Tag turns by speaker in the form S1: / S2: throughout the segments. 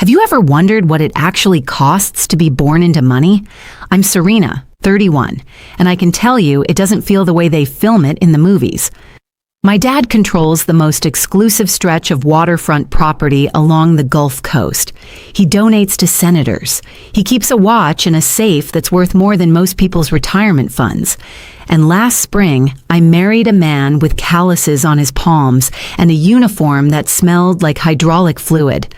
S1: Have you ever wondered what it actually costs to be born into money? I'm Serena, 31, and I can tell you it doesn't feel the way they film it in the movies. My dad controls the most exclusive stretch of waterfront property along the Gulf Coast. He donates to senators. He keeps a watch in a safe that's worth more than most people's retirement funds. And last spring, I married a man with calluses on his palms and a uniform that smelled like hydraulic fluid.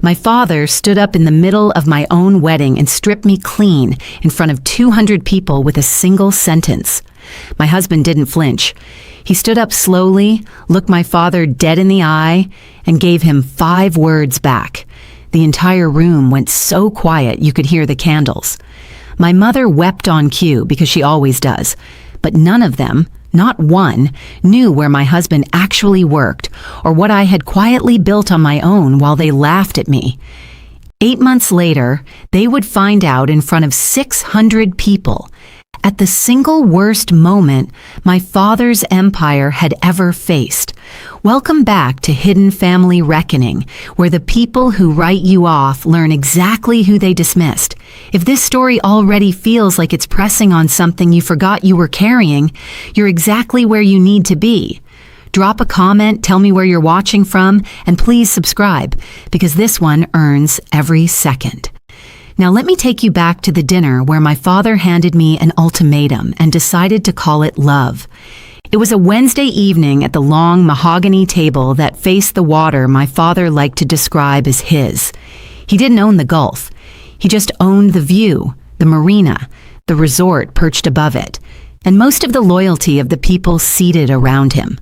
S1: My father stood up in the middle of my own wedding and stripped me clean in front of 200 people with a single sentence. My husband didn't flinch. He stood up slowly, looked my father dead in the eye, and gave him 5 words back. The entire room went so quiet you could hear the candles. My mother wept on cue because she always does, but none of them, not one, knew where my husband actually worked or what I had quietly built on my own while they laughed at me. 8 months later, they would find out in front of 600 people, at the single worst moment my father's empire had ever faced. Welcome back to Hidden Family Reckoning, where the people who write you off learn exactly who they dismissed. If this story already feels like it's pressing on something you forgot you were carrying, you're exactly where you need to be. Drop a comment, tell me where you're watching from, and please subscribe, because this one earns every second. Now let me take you back to the dinner where my father handed me an ultimatum and decided to call it love. It was a Wednesday evening at the long mahogany table that faced the water my father liked to describe as his. He didn't own the Gulf. He just owned the view, the marina, the resort perched above it, and most of the loyalty of the people seated around him.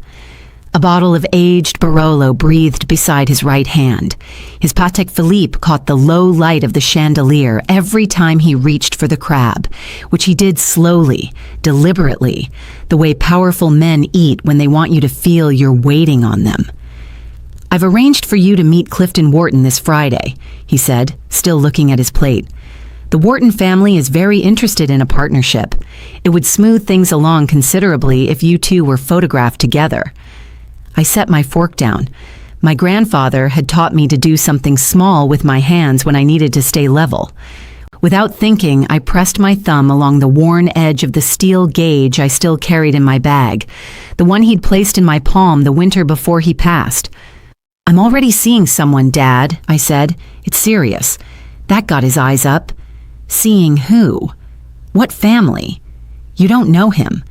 S1: A bottle of aged Barolo breathed beside his right hand. His Patek Philippe caught the low light of the chandelier every time he reached for the crab, which he did slowly, deliberately, the way powerful men eat when they want you to feel you're waiting on them. "I've arranged for you to meet Clifton Wharton this Friday," he said, still looking at his plate. "The Wharton family is very interested in a partnership. It would smooth things along considerably if you two were photographed together." I set my fork down. My grandfather had taught me to do something small with my hands when I needed to stay level. Without thinking, I pressed my thumb along the worn edge of the steel gauge I still carried in my bag, the one he'd placed in my palm the winter before he passed. "I'm already seeing someone, Dad," I said. "It's serious." That got his eyes up. "Seeing who? What family? You don't know him."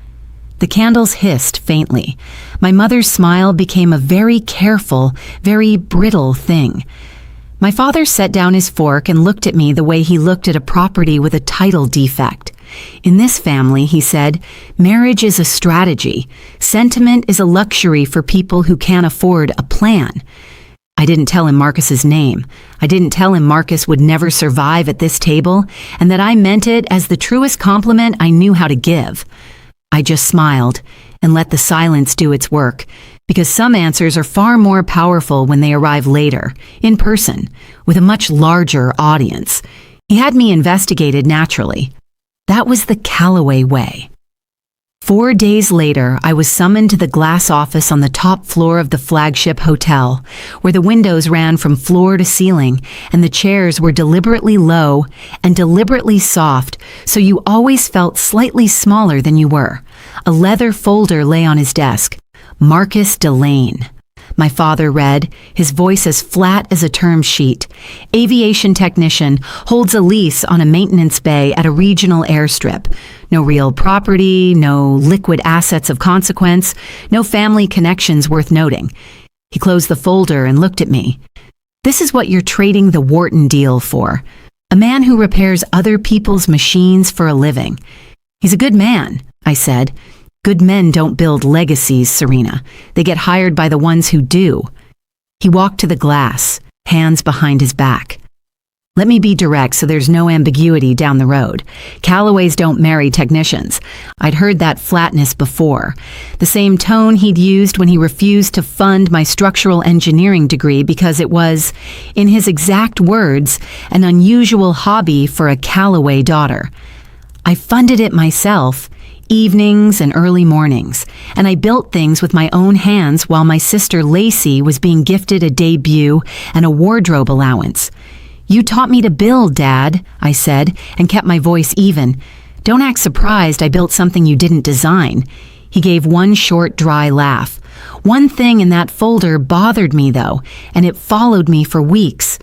S1: The candles hissed faintly. My mother's smile became a very careful, very brittle thing. My father set down his fork and looked at me the way he looked at a property with a title defect. "In this family," he said, "marriage is a strategy. Sentiment is a luxury for people who can't afford a plan." I didn't tell him Marcus's name. I didn't tell him Marcus would never survive at this table, and that I meant it as the truest compliment I knew how to give. I just smiled and let the silence do its work, because some answers are far more powerful when they arrive later, in person, with a much larger audience. He had me investigated naturally. That was the Callaway way. 4 days later, I was summoned to the glass office on the top floor of the flagship hotel, where the windows ran from floor to ceiling, and the chairs were deliberately low and deliberately soft, so you always felt slightly smaller than you were. A leather folder lay on his desk. "Marcus Delane." My father read, his voice as flat as a term sheet. "Aviation technician, holds a lease on a maintenance bay at a regional airstrip. No real property, no liquid assets of consequence, no family connections worth noting." He closed the folder and looked at me. "This is what you're trading the Wharton deal for. A man who repairs other people's machines for a living." "He's a good man," I said. "Good men don't build legacies, Serena. They get hired by the ones who do." He walked to the glass, hands behind his back. "Let me be direct so there's no ambiguity down the road. Callaways don't marry technicians." I'd heard that flatness before. The same tone he'd used when he refused to fund my structural engineering degree because it was, in his exact words, an unusual hobby for a Callaway daughter. I funded it myself, evenings and early mornings, and I built things with my own hands while my sister Lacey was being gifted a debut and a wardrobe allowance. "You taught me to build, Dad," I said, and kept my voice even. "Don't act surprised I built something you didn't design." He gave one short, dry laugh. "One thing in that folder bothered me, though, and it followed me for weeks.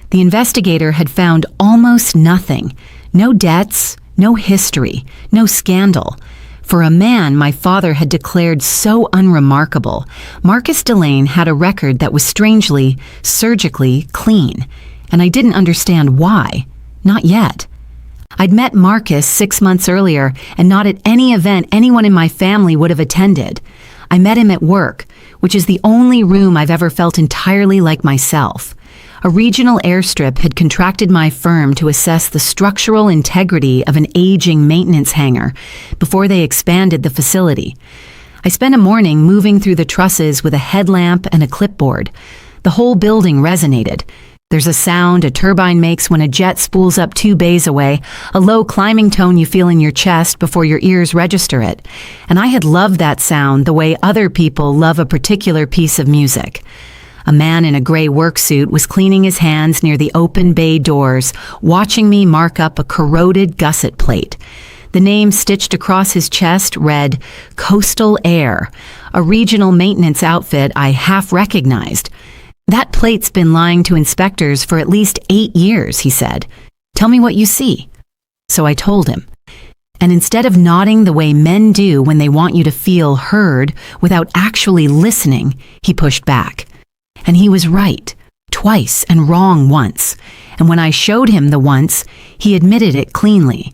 S1: The investigator had found almost nothing. No debts, no history, no scandal. For a man my father had declared so unremarkable, Marcus Delane had a record that was strangely, surgically clean, and I didn't understand why. Not yet. I'd met Marcus 6 months earlier, and not at any event anyone in my family would have attended. I met him at work, which is the only room I've ever felt entirely like myself. A regional airstrip had contracted my firm to assess the structural integrity of an aging maintenance hangar before they expanded the facility. I spent a morning moving through the trusses with a headlamp and a clipboard. The whole building resonated. There's a sound a turbine makes when a jet spools up 2 bays away, a low climbing tone you feel in your chest before your ears register it. And I had loved that sound the way other people love a particular piece of music. A man in a gray work suit was cleaning his hands near the open bay doors, watching me mark up a corroded gusset plate. The name stitched across his chest read Coastal Air, a regional maintenance outfit I half recognized. "That plate's been lying to inspectors for at least 8 years, he said. "Tell me what you see." So I told him. And instead of nodding the way men do when they want you to feel heard without actually listening, he pushed back. And he was right, twice, and wrong once. And when I showed him the once, he admitted it cleanly.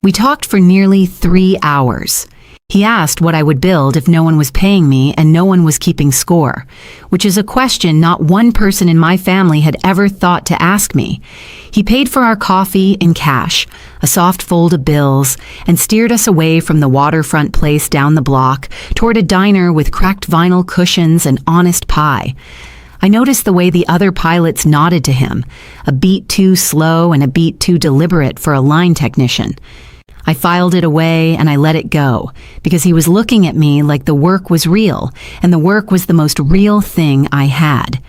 S1: We talked for nearly 3 hours. He asked what I would build if no one was paying me and no one was keeping score, which is a question not one person in my family had ever thought to ask me. He paid for our coffee in cash, a soft fold of bills, and steered us away from the waterfront place down the block toward a diner with cracked vinyl cushions and honest pie. I noticed the way the other pilots nodded to him, a beat too slow and a beat too deliberate for a line technician. I filed it away and I let it go, because he was looking at me like the work was real, and the work was the most real thing I had.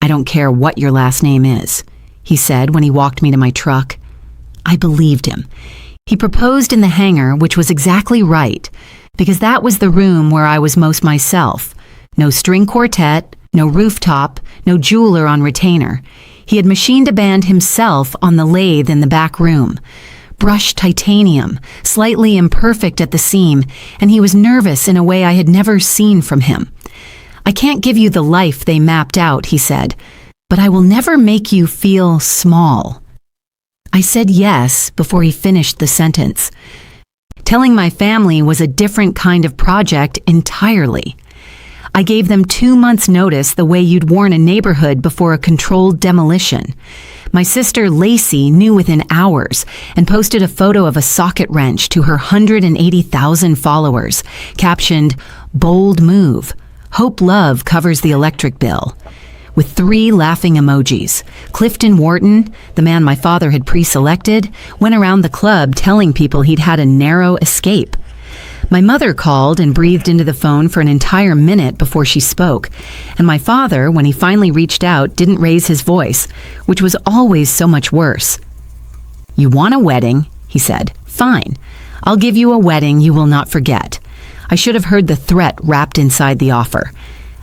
S1: "I don't care what your last name is," he said when he walked me to my truck. I believed him. He proposed in the hangar, which was exactly right, because that was the room where I was most myself. No string quartet, no rooftop, no jeweler on retainer. He had machined a band himself on the lathe in the back room. Brushed titanium, slightly imperfect at the seam, and he was nervous in a way I had never seen from him. "I can't give you the life they mapped out," he said, "but I will never make you feel small." I said yes before he finished the sentence. Telling my family was a different kind of project entirely. I gave them 2 months' notice the way you'd warn a neighborhood before a controlled demolition. My sister Lacey knew within hours and posted a photo of a socket wrench to her 180,000 followers, captioned, "Bold move. Hope love covers the electric bill," with 3 laughing emojis. Clifton Wharton, the man my father had pre-selected, went around the club telling people he'd had a narrow escape. My mother called and breathed into the phone for an entire minute before she spoke, and my father, when he finally reached out, didn't raise his voice, which was always so much worse. "You want a wedding," he said. "Fine. I'll give you a wedding you will not forget." I should have heard the threat wrapped inside the offer.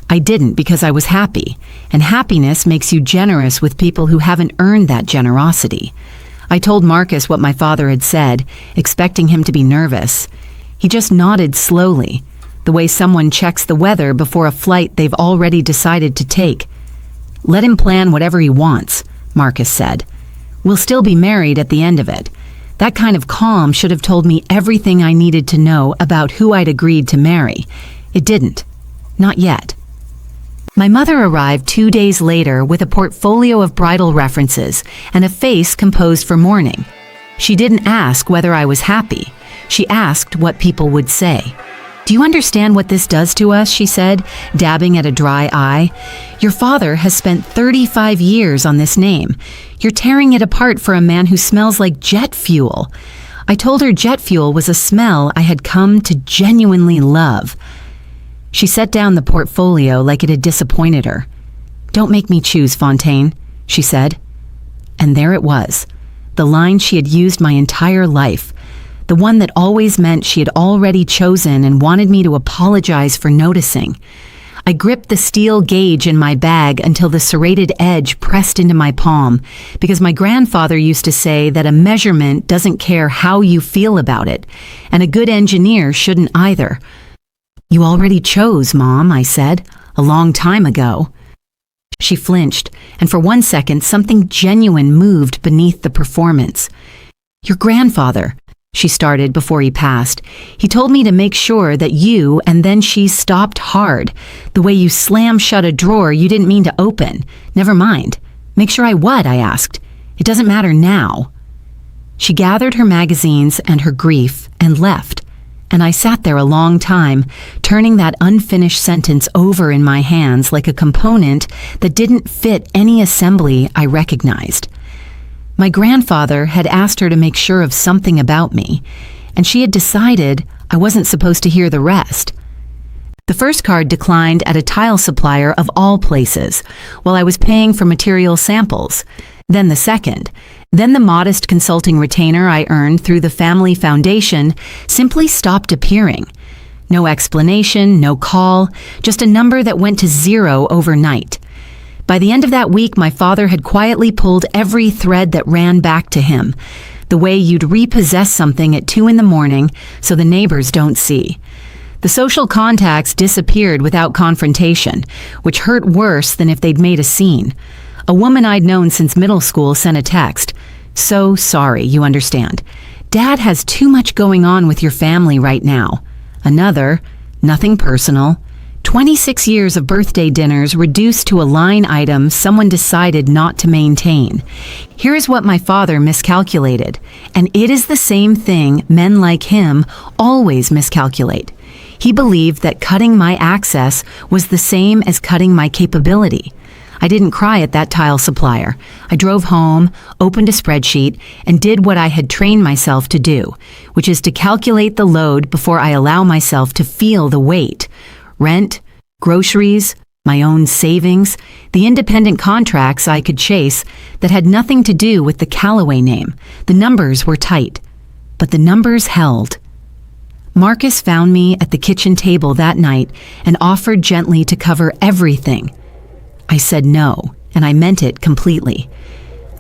S1: I didn't, because I was happy, and happiness makes you generous with people who haven't earned that generosity. I told Marcus what my father had said, expecting him to be nervous. He just nodded slowly, the way someone checks the weather before a flight they've already decided to take. "Let him plan whatever he wants," Marcus said. "We'll still be married at the end of it." That kind of calm should have told me everything I needed to know about who I'd agreed to marry. It didn't. Not yet. My mother arrived 2 days later with a portfolio of bridal references and a face composed for mourning. She didn't ask whether I was happy. She asked what people would say. "Do you understand what this does to us?" she said, dabbing at a dry eye. "Your father has spent 35 years on this name. You're tearing it apart for a man who smells like jet fuel." I told her jet fuel was a smell I had come to genuinely love. She set down the portfolio like it had disappointed her. "Don't make me choose, Fontaine," she said. and there it was. The line she had used my entire life. The one that always meant she had already chosen and wanted me to apologize for noticing. I gripped the steel gauge in my bag until the serrated edge pressed into my palm, because my grandfather used to say that a measurement doesn't care how you feel about it, and a good engineer shouldn't either. "You already chose, Mom," I said, "a long time ago." She flinched, and for 1 second something genuine moved beneath the performance. "Your grandfather," she started before he passed. "He told me to make sure that you," and then she stopped hard. "The way you slam shut a drawer you didn't mean to open. Never mind." "Make sure I what?" I asked. "It doesn't matter now." She gathered her magazines and her grief and left, and I sat there a long time, turning that unfinished sentence over in my hands like a component that didn't fit any assembly I recognized. My grandfather had asked her to make sure of something about me, and she had decided I wasn't supposed to hear the rest. The first card declined at a tile supplier of all places, while I was paying for material samples. Then the second. Then the modest consulting retainer I earned through the family foundation simply stopped appearing. No explanation, no call, just a number that went to 0 overnight. By the end of that week, my father had quietly pulled every thread that ran back to him, the way you'd repossess something at 2 in the morning so the neighbors don't see. The social contacts disappeared without confrontation, which hurt worse than if they'd made a scene. A woman I'd known since middle school sent a text. "So sorry, you understand. Dad has too much going on with your family right now." Another, "Nothing personal. 26 years of birthday dinners reduced to a line item someone decided not to maintain. Here is what my father miscalculated, and it is the same thing men like him always miscalculate. He believed that cutting my access was the same as cutting my capability. I didn't cry at that tile supplier. I drove home, opened a spreadsheet, and did what I had trained myself to do, which is to calculate the load before I allow myself to feel the weight. Rent, groceries, my own savings, the independent contracts I could chase that had nothing to do with the Callaway name. The numbers were tight, but the numbers held. Marcus found me at the kitchen table that night and offered gently to cover everything. I said no, and I meant it completely.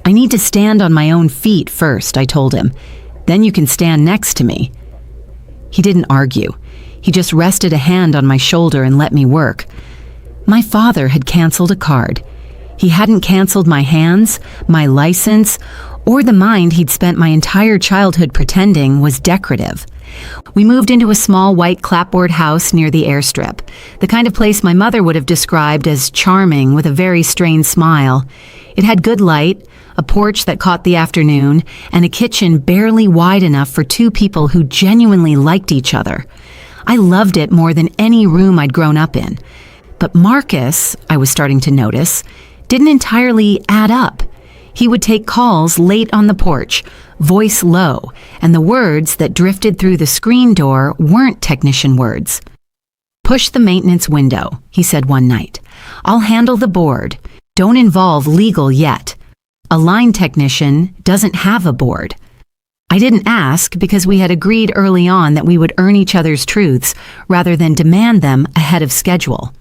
S1: "I need to stand on my own feet first," I told him. "Then you can stand next to me." He didn't argue. He just rested a hand on my shoulder and let me work. My father had canceled a card. He hadn't canceled my hands, my license, or the mind he'd spent my entire childhood pretending was decorative. We moved into a small white clapboard house near the airstrip, the kind of place my mother would have described as charming with a very strained smile. It had good light, a porch that caught the afternoon, and a kitchen barely wide enough for 2 people who genuinely liked each other. I loved it more than any room I'd grown up in. But Marcus, I was starting to notice, didn't entirely add up. He would take calls late on the porch, voice low, and the words that drifted through the screen door weren't technician words. "Push the maintenance window," he said one night. "I'll handle the board. Don't involve legal yet. A line technician doesn't have a board." I didn't ask because we had agreed early on that we would earn each other's truths rather than demand them ahead of schedule.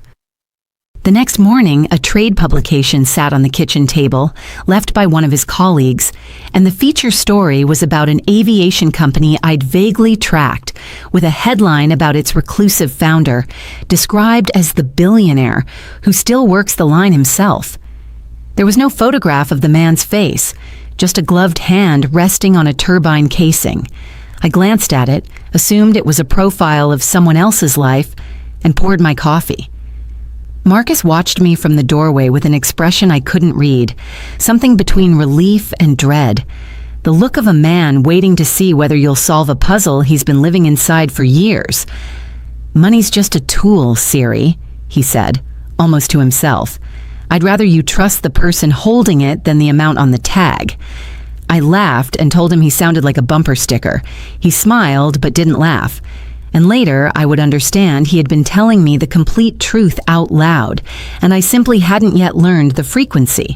S1: The next morning, a trade publication sat on the kitchen table, left by one of his colleagues, and the feature story was about an aviation company I'd vaguely tracked, with a headline about its reclusive founder, described as the billionaire who still works the line himself. There was no photograph of the man's face, just a gloved hand resting on a turbine casing. I glanced at it, assumed it was a profile of someone else's life, and poured my coffee. Marcus watched me from the doorway with an expression I couldn't read, something between relief and dread. The look of a man waiting to see whether you'll solve a puzzle he's been living inside for years. "Money's just a tool, Siri," he said, almost to himself. "I'd rather you trust the person holding it than the amount on the tag." I laughed and told him he sounded like a bumper sticker. He smiled but didn't laugh. And later, I would understand he had been telling me the complete truth out loud, and I simply hadn't yet learned the frequency.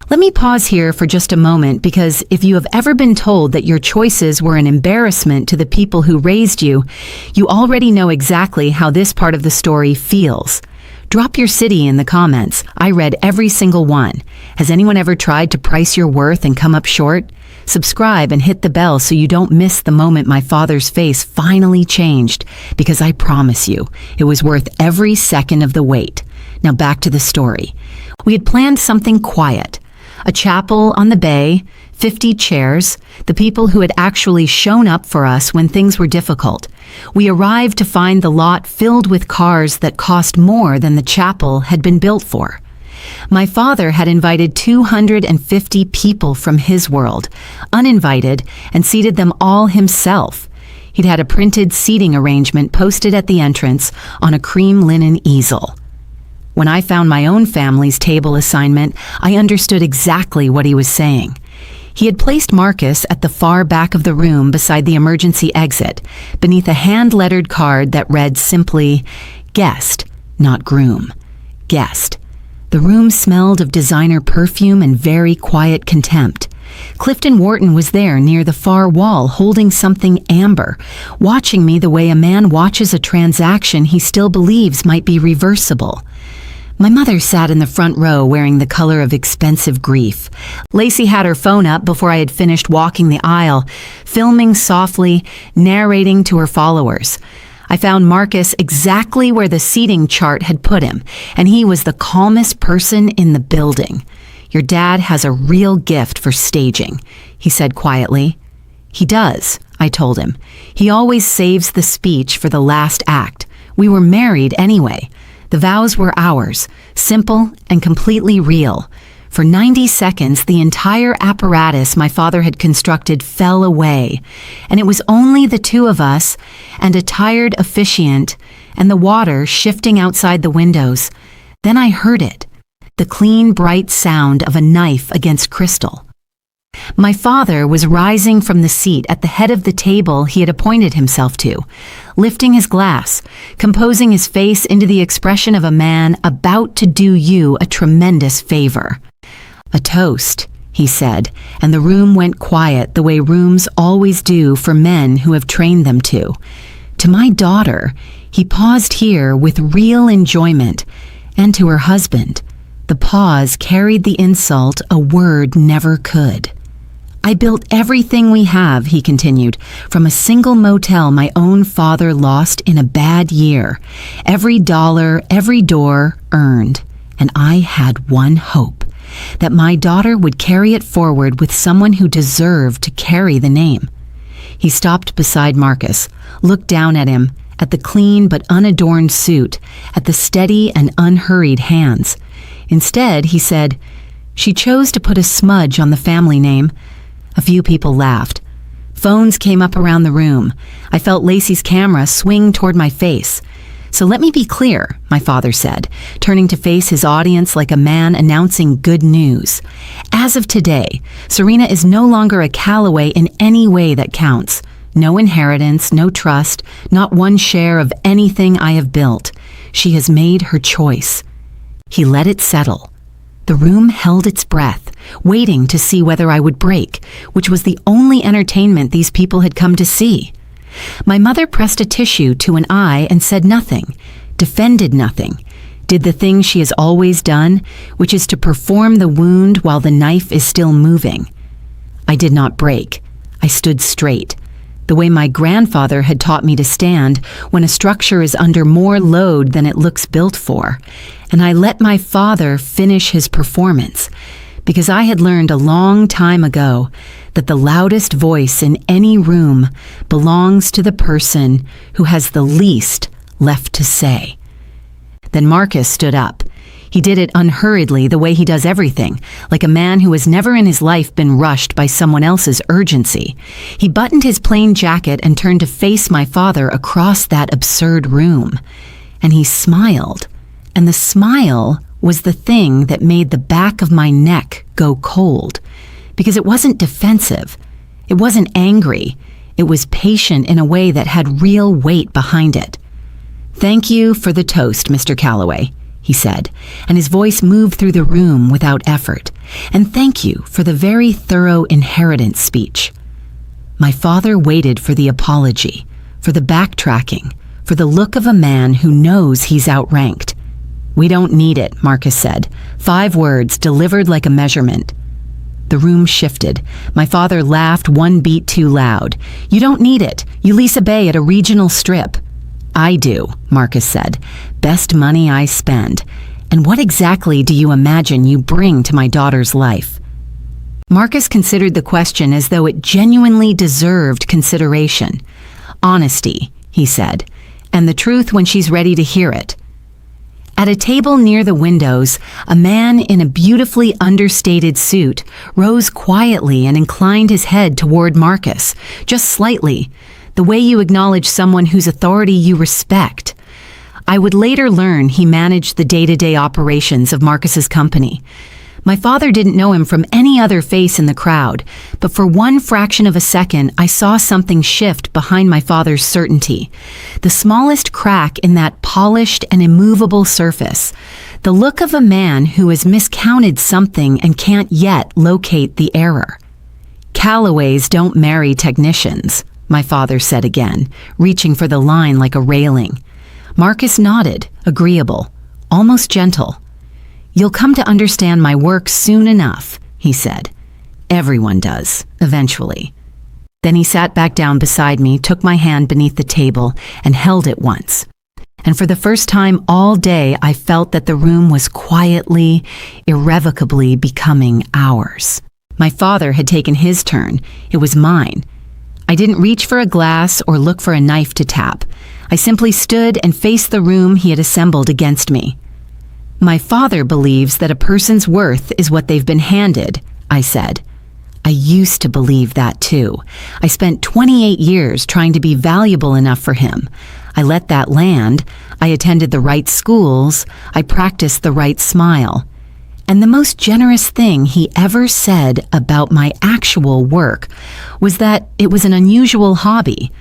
S1: Let me pause here for just a moment because if you have ever been told that your choices were an embarrassment to the people who raised you, you already know exactly how this part of the story feels. Drop your city in the comments. I read every single one. Has anyone ever tried to price your worth and come up short? Subscribe and hit the bell so you don't miss the moment my father's face finally changed, because I promise you, it was worth every second of the wait. Now back to the story. We had planned something quiet. A chapel on the bay, 50 chairs, the people who had actually shown up for us when things were difficult. We arrived to find the lot filled with cars that cost more than the chapel had been built for. My father had invited 250 people from his world, uninvited, and seated them all himself. He'd had a printed seating arrangement posted at the entrance on a cream linen easel. When I found my own family's table assignment, I understood exactly what he was saying. He had placed Marcus at the far back of the room beside the emergency exit, beneath a hand-lettered card that read simply, "Guest, not groom. Guest." The room smelled of designer perfume and very quiet contempt. Clifton Wharton was there near the far wall holding something amber, watching me the way a man watches a transaction he still believes might be reversible. My mother sat in the front row wearing the color of expensive grief. Lacey had her phone up before I had finished walking the aisle, filming softly, narrating to her followers. I found Marcus exactly where the seating chart had put him, and he was the calmest person in the building. "Your dad has a real gift for staging," he said quietly. "He does," I told him. "He always saves the speech for the last act. We were married anyway. The vows were ours, simple and completely real. For 90 seconds, the entire apparatus my father had constructed fell away, and it was only the two of us and a tired officiant and the water shifting outside the windows. Then I heard it, the clean, bright sound of a knife against crystal. My father was rising from the seat at the head of the table he had appointed himself to, lifting his glass, composing his face into the expression of a man about to do you a tremendous favor. "A toast," he said, and the room went quiet the way rooms always do for men who have trained them to. To my daughter, he paused here with real enjoyment, and to her husband. The pause carried the insult a word never could. "I built everything we have," he continued, "from a single motel my own father lost in a bad year. Every dollar, every door earned. And I had one hope, that my daughter would carry it forward with someone who deserved to carry the name." He stopped beside Marcus, looked down at him, at the clean but unadorned suit, at the steady and unhurried hands. Instead, he said, "She chose to put a smudge on the family name." A few people laughed. Phones came up around the room. I felt Lacey's camera swing toward my face. "So let me be clear," my father said, turning to face his audience like a man announcing good news. "As of today, Serena is no longer a Calloway in any way that counts. No inheritance, no trust, not one share of anything I have built. She has made her choice." He let it settle. The room held its breath, waiting to see whether I would break, which was the only entertainment these people had come to see. My mother pressed a tissue to an eye and said nothing, defended nothing, did the thing she has always done, which is to perform the wound while the knife is still moving. I did not break. I stood straight, the way my grandfather had taught me to stand when a structure is under more load than it looks built for, and I let my father finish his performance, because I had learned a long time ago that the loudest voice in any room belongs to the person who has the least left to say. Then Marcus stood up. He did it unhurriedly, the way he does everything, like a man who has never in his life been rushed by someone else's urgency. He buttoned his plain jacket and turned to face my father across that absurd room. And he smiled. And the smile was the thing that made the back of my neck go cold. Because it wasn't defensive. It wasn't angry. It was patient in a way that had real weight behind it. "Thank you for the toast, Mr. Calloway," he said, and his voice moved through the room without effort. "And thank you for the very thorough inheritance speech." My father waited for the apology, for the backtracking, for the look of a man who knows he's outranked. "We don't need it," Marcus said. 5 words delivered like a measurement. The room shifted. My father laughed 1 beat too loud. "You don't need it. You lease a bay at a regional strip." "I do," Marcus said. "Best money I spend. And what exactly do you imagine you bring to my daughter's life?" Marcus considered the question as though it genuinely deserved consideration. "Honesty," he said, "and the truth when she's ready to hear it." At a table near the windows, a man in a beautifully understated suit rose quietly and inclined his head toward Marcus, just slightly, the way you acknowledge someone whose authority you respect. I would later learn he managed the day-to-day operations of Marcus's company. My father didn't know him from any other face in the crowd, but for 1 fraction of a second, I saw something shift behind my father's certainty. The smallest crack in that polished and immovable surface. The look of a man who has miscounted something and can't yet locate the error. "Callaways don't marry technicians," my father said again, reaching for the line like a railing. Marcus nodded, agreeable, almost gentle. "You'll come to understand my work soon enough," he said. "Everyone does, eventually." Then he sat back down beside me, took my hand beneath the table, and held it once. And for the first time all day, I felt that the room was quietly, irrevocably becoming ours. My father had taken his turn. It was mine. I didn't reach for a glass or look for a knife to tap. I simply stood and faced the room he had assembled against me. "My father believes that a person's worth is what they've been handed," I said. I used to believe that too. I spent 28 years trying to be valuable enough for him. I let that land. I attended the right schools. I practiced the right smile. And the most generous thing he ever said about my actual work was that it was an unusual hobby.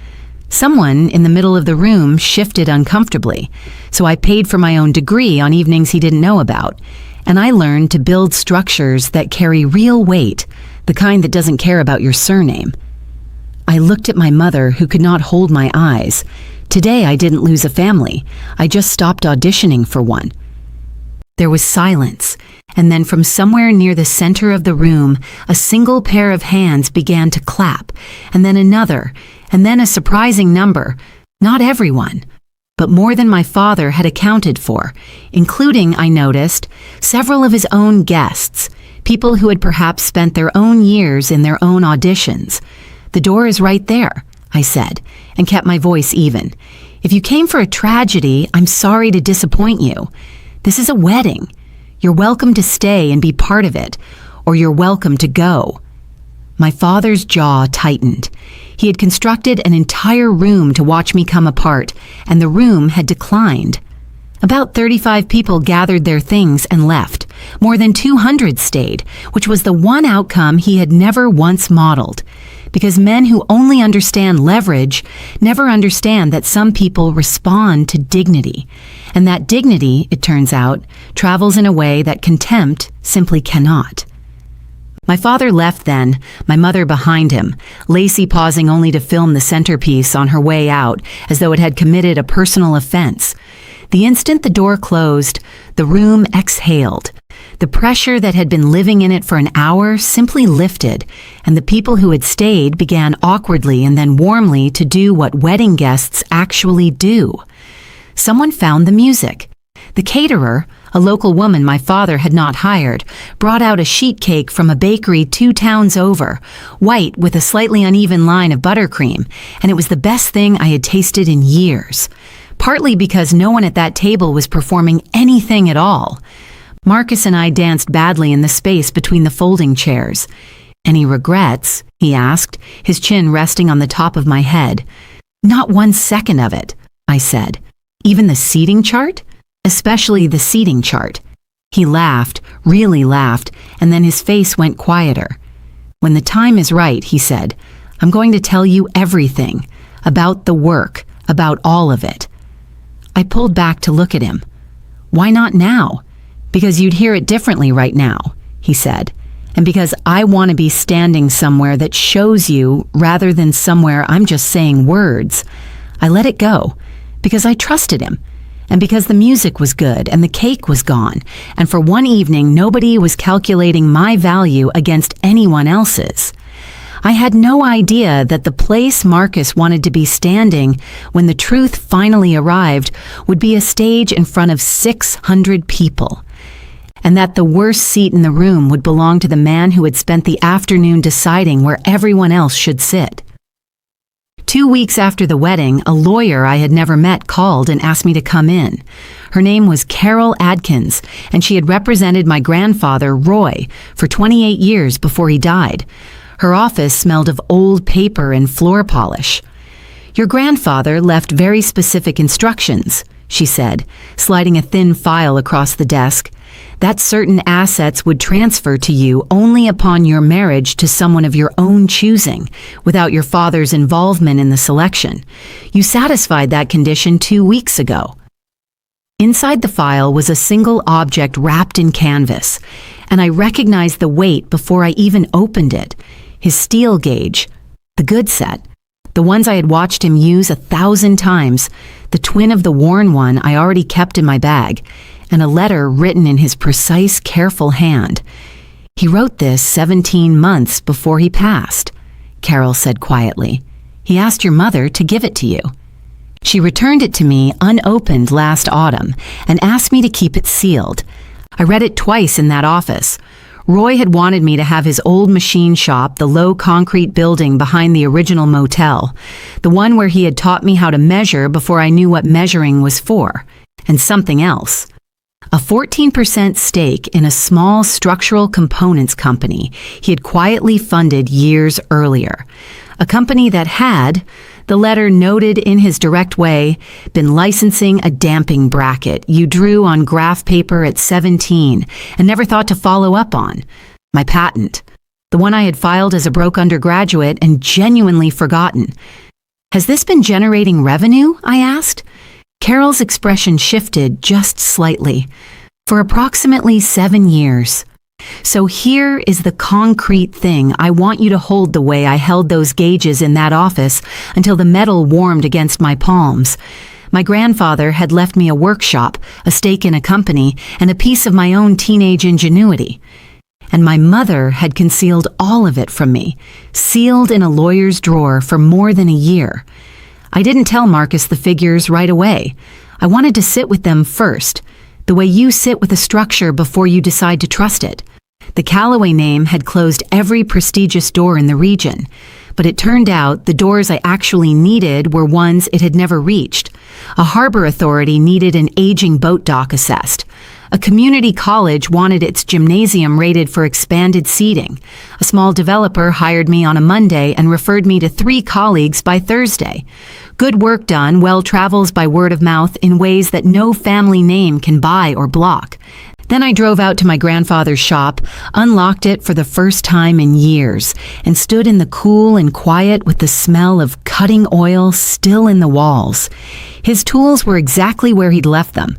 S1: Someone in the middle of the room shifted uncomfortably, so I paid for my own degree on evenings he didn't know about, and I learned to build structures that carry real weight, the kind that doesn't care about your surname. I looked at my mother, who could not hold my eyes. Today I didn't lose a family. I just stopped auditioning for one. There was silence, and then from somewhere near the center of the room, a single pair of hands began to clap, and then another, and then a surprising number. Not everyone, but more than my father had accounted for, including, I noticed, several of his own guests, people who had perhaps spent their own years in their own auditions. "The door is right there," I said, and kept my voice even. "If you came for a tragedy, I'm sorry to disappoint you. This is a wedding. You're welcome to stay and be part of it, or you're welcome to go." My father's jaw tightened. He had constructed an entire room to watch me come apart, and the room had declined. About 35 people gathered their things and left. More than 200 stayed, which was the one outcome he had never once modeled. Because men who only understand leverage never understand that some people respond to dignity. And that dignity, it turns out, travels in a way that contempt simply cannot. My father left then, my mother behind him, Lacey pausing only to film the centerpiece on her way out, as though it had committed a personal offense. The instant the door closed, the room exhaled. The pressure that had been living in it for an hour simply lifted, and the people who had stayed began awkwardly and then warmly to do what wedding guests actually do. Someone found the music. The caterer, a local woman my father had not hired, brought out a sheet cake from a bakery 2 towns over, white with a slightly uneven line of buttercream, and it was the best thing I had tasted in years. Partly because no one at that table was performing anything at all. Marcus and I danced badly in the space between the folding chairs. "Any regrets?" he asked, his chin resting on the top of my head. "Not 1 second of it," I said. "Even the seating chart? Especially the seating chart." He laughed, really laughed, and then his face went quieter. "When the time is right," he said, "I'm going to tell you everything. About the work, about all of it." I pulled back to look at him. Why not now? Because you'd hear it differently right now, he said. And because I want to be standing somewhere that shows you rather than somewhere I'm just saying words. I let it go because I trusted him. And because the music was good and the cake was gone. And for one evening, nobody was calculating my value against anyone else's. I had no idea that the place Marcus wanted to be standing when the truth finally arrived would be a stage in front of 600 people. And that the worst seat in the room would belong to the man who had spent the afternoon deciding where everyone else should sit. 2 weeks after the wedding, a lawyer I had never met called and asked me to come in. Her name was Carol Adkins, and she had represented my grandfather, Roy, for 28 years before he died. Her office smelled of old paper and floor polish. Your grandfather left very specific instructions, she said, sliding a thin file across the desk, that certain assets would transfer to you only upon your marriage to someone of your own choosing, without your father's involvement in the selection. You satisfied that condition 2 weeks ago. Inside the file was a single object wrapped in canvas, and I recognized the weight before I even opened it. His steel gauge, the good set, the ones I had watched him use 1,000 times, the twin of the worn one I already kept in my bag, and a letter written in his precise, careful hand. He wrote this 17 months before he passed, Carol said quietly. He asked your mother to give it to you. She returned it to me unopened last autumn and asked me to keep it sealed. I read it twice in that office. Roy had wanted me to have his old machine shop, the low concrete building behind the original motel, the one where he had taught me how to measure before I knew what measuring was for, and something else. A 14% stake in a small structural components company he had quietly funded years earlier. A company that had, the letter noted in his direct way, been licensing a damping bracket you drew on graph paper at 17 and never thought to follow up on. My patent, the one I had filed as a broke undergraduate and genuinely forgotten. Has this been generating revenue? I asked. Carol's expression shifted just slightly. For approximately 7 years. So here is the concrete thing I want you to hold the way I held those gauges in that office until the metal warmed against my palms. My grandfather had left me a workshop, a stake in a company, and a piece of my own teenage ingenuity. And my mother had concealed all of it from me, sealed in a lawyer's drawer for more than a year. I didn't tell Marcus the figures right away. I wanted to sit with them first, the way you sit with a structure before you decide to trust it. The Callaway name had closed every prestigious door in the region, but it turned out the doors I actually needed were ones it had never reached. A harbor authority needed an aging boat dock assessed. A community college wanted its gymnasium rated for expanded seating. A small developer hired me on a Monday and referred me to 3 colleagues by Thursday. Good work done well travels by word of mouth in ways that no family name can buy or block. Then I drove out to my grandfather's shop, unlocked it for the first time in years, and stood in the cool and quiet with the smell of cutting oil still in the walls. His tools were exactly where he'd left them.